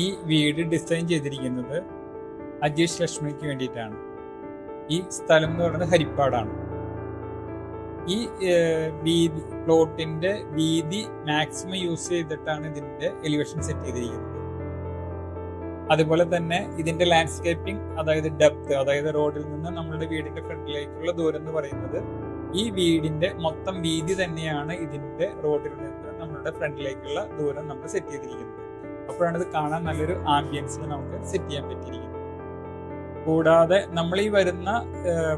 ഈ വീട് ഡിസൈൻ ചെയ്തിരിക്കുന്നത് അജീഷ് ലക്ഷ്മിക്ക് വേണ്ടിയിട്ടാണ്. ഈ സ്ഥലം എന്ന് പറയുന്നത് ഹരിപ്പാടാണ്. ഈ വീതി പ്ലോട്ടിന്റെ വീതി മാക്സിമം യൂസ് ചെയ്തിട്ടാണ് ഇതിന്റെ എലിവേഷൻ സെറ്റ് ചെയ്തിരിക്കുന്നത്. അതുപോലെ തന്നെ ഇതിന്റെ ലാൻഡ്സ്കേപ്പിംഗ്, അതായത് ഡെപ്ത്, അതായത് റോഡിൽ നിന്ന് നമ്മളുടെ വീടിന്റെ ഫ്രണ്ടിലേക്കുള്ള ദൂരം എന്ന് പറയുന്നത് ഈ വീടിന്റെ മൊത്തം വീതി തന്നെയാണ് ഇതിന്റെ റോഡിൽ നിന്ന് നമ്മളുടെ ഫ്രണ്ടിലേക്കുള്ള ദൂരം നമ്മൾ സെറ്റ് ചെയ്തിരിക്കുന്നത്. അപ്പോഴാണ് ഇത് കാണാൻ നല്ലൊരു ആംബിയൻസിൽ നമുക്ക് സെറ്റ് ചെയ്യാൻ പറ്റിയിരിക്കുന്നത്. കൂടാതെ നമ്മൾ ഈ വരുന്ന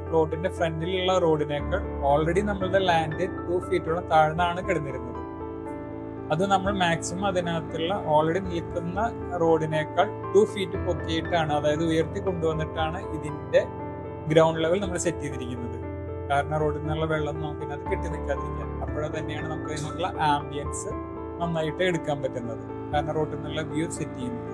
പ്ലോട്ടിന്റെ ഫ്രണ്ടിലുള്ള റോഡിനേക്കാൾ ഓൾറെഡി നമ്മളുടെ ലാൻഡ് 2 ഫീറ്റോളം താഴ്ന്നാണ് കിടന്നിരുന്നത്. അത് നമ്മൾ മാക്സിമം അതിനകത്തുള്ള ഓൾറെഡി നിൽക്കുന്ന റോഡിനേക്കാൾ 2 ഫീറ്റ് പൊക്കിയിട്ടാണ്, അതായത് ഉയർത്തി കൊണ്ടുവന്നിട്ടാണ് ഇതിന്റെ ഗ്രൗണ്ട് ലെവൽ നമ്മൾ സെറ്റ് ചെയ്തിരിക്കുന്നത്. കാരണം റോഡിൽ നിന്നുള്ള വെള്ളം നമുക്ക് ഇതിനകത്ത് കെട്ടി നിൽക്കാതിരിക്കാൻ. അപ്പോഴേ തന്നെയാണ് നമുക്ക് ഇതിനുള്ള ആംബിയൻസ് നന്നായിട്ട് എടുക്കാൻ പറ്റുന്നത്. കാരണം റോഡിൽ നിന്നുള്ള വ്യൂ സെറ്റ് ചെയ്യുന്നത്.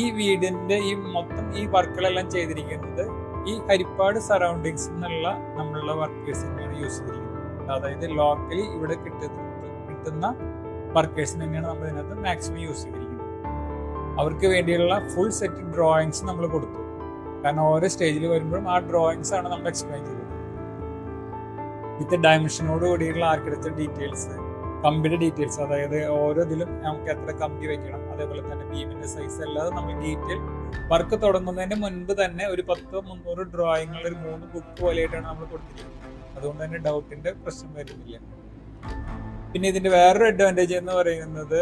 ഈ വീടിന്റെ ഈ മൊത്തം ഈ വർക്കുകളെല്ലാം ചെയ്തിരിക്കുന്നത് ഈ ഹരിപ്പാട് സറൗണ്ടിങ്സ് എന്നുള്ള നമ്മളുടെ വർക്കേഴ്സിനെയാണ് യൂസ് ചെയ്തിരിക്കുന്നത്. അതായത് ലോക്കലി ഇവിടെ കിട്ടുന്ന വർക്കേഴ്സിന് തന്നെയാണ് നമ്മൾ ഇതിനകത്ത് മാക്സിമം യൂസ് ചെയ്തിരിക്കുന്നത്. അവർക്ക് വേണ്ടിയുള്ള ഫുൾ സെറ്റ് ഡ്രോയിങ്സ് നമ്മൾ കൊടുത്തു. കാരണം ഓരോ സ്റ്റേജിൽ വരുമ്പോഴും ആ ഡ്രോയിങ്സ് ആണ് നമ്മൾ എക്സ്പ്ലെയിൻ ചെയ്തത്. വിത്ത് ഡയമെൻഷനോട് കൂടിയുള്ള ആർക്കിടെക്ചർ ഡീറ്റെയിൽസ്, കമ്പിയുടെ ഡീറ്റെയിൽസ്, അതായത് ഓരോ ഇതിലും നമുക്ക് എത്ര കമ്പി വെക്കണം, അതേപോലെ തന്നെ ബീമിന്റെ സൈസ് അല്ലാതെ നമ്മൾ ഡീറ്റെയിൽ വർക്ക് തുടങ്ങുന്നതിന് മുൻപ് തന്നെ ഒരു 100-300 ഡ്രോയിങ്ങുകൾ ഒരു 3 ബുക്ക് പോലെയായിട്ടാണ് നമ്മൾ കൊടുത്തിരിക്കുന്നത്. അതുകൊണ്ട് തന്നെ ഡൗട്ടിന്റെ പ്രശ്നം വരുന്നില്ല. പിന്നെ ഇതിന്റെ വേറൊരു അഡ്വാൻറ്റേജ് എന്ന് പറയുന്നത്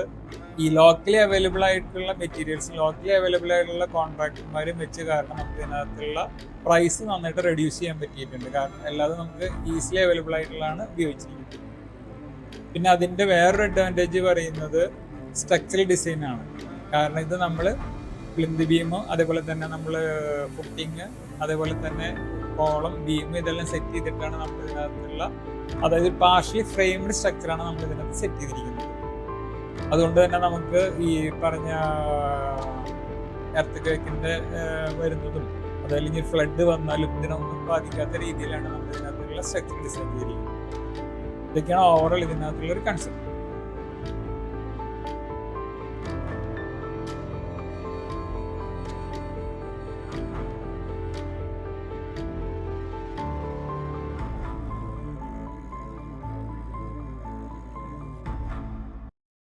ഈ ലോക്കലി അവൈലബിൾ ആയിട്ടുള്ള മെറ്റീരിയൽസ്, ലോക്കലി അവൈലബിൾ ആയിട്ടുള്ള കോൺട്രാക്ടർമാരും വെച്ച് കാരണം നമുക്ക് ഇതിനകത്തുള്ള പ്രൈസ് നന്നായിട്ട് റെഡ്യൂസ് ചെയ്യാൻ പറ്റിയിട്ടുണ്ട്. കാരണം അല്ലാതെ നമുക്ക് ഈസിലി അവൈലബിൾ ആയിട്ടുള്ളതാണ് ഉപയോഗിച്ചിരിക്കുന്നത്. പിന്നെ അതിന്റെ വേറൊരു അഡ്വാൻറ്റേജ് പറയുന്നത് സ്ട്രക്ചറൽ ഡിസൈൻ ആണ്. കാരണം ഇത് നമ്മൾ പ്ലിന്ത് ബീം, അതേപോലെ തന്നെ നമ്മൾ ഫുട്ടിങ്, അതേപോലെ തന്നെ കോളം, ബീം ഇതെല്ലാം സെറ്റ് ചെയ്തിട്ടാണ് നമ്മൾ ഇതിനകത്തുള്ള, അതായത് പാർഷ്യലി ഫ്രെയിംഡ് സ്ട്രക്ചറാണ് നമ്മൾ ഇതിനകത്ത് സെറ്റ് ചെയ്തിരിക്കുന്നത്. അതുകൊണ്ട് തന്നെ നമുക്ക് ഈ പറഞ്ഞ എർത്ത് ക്വേക്കിന്റെ വരുന്നതും അതല്ലെങ്കിൽ ഫ്ലഡ് വന്നാലും ഇതിനൊന്നും ബാധിക്കാത്ത രീതിയിലാണ് നമ്മൾ ഇതിനകത്തുള്ള സ്ട്രക്ചർ ഡിസൈൻ ചെയ്തിരിക്കുന്നത്. ഇതൊക്കെയാണ് ഓവറോൾ ഇതിനകത്തുള്ള ഒരു കൺസെപ്റ്റ്.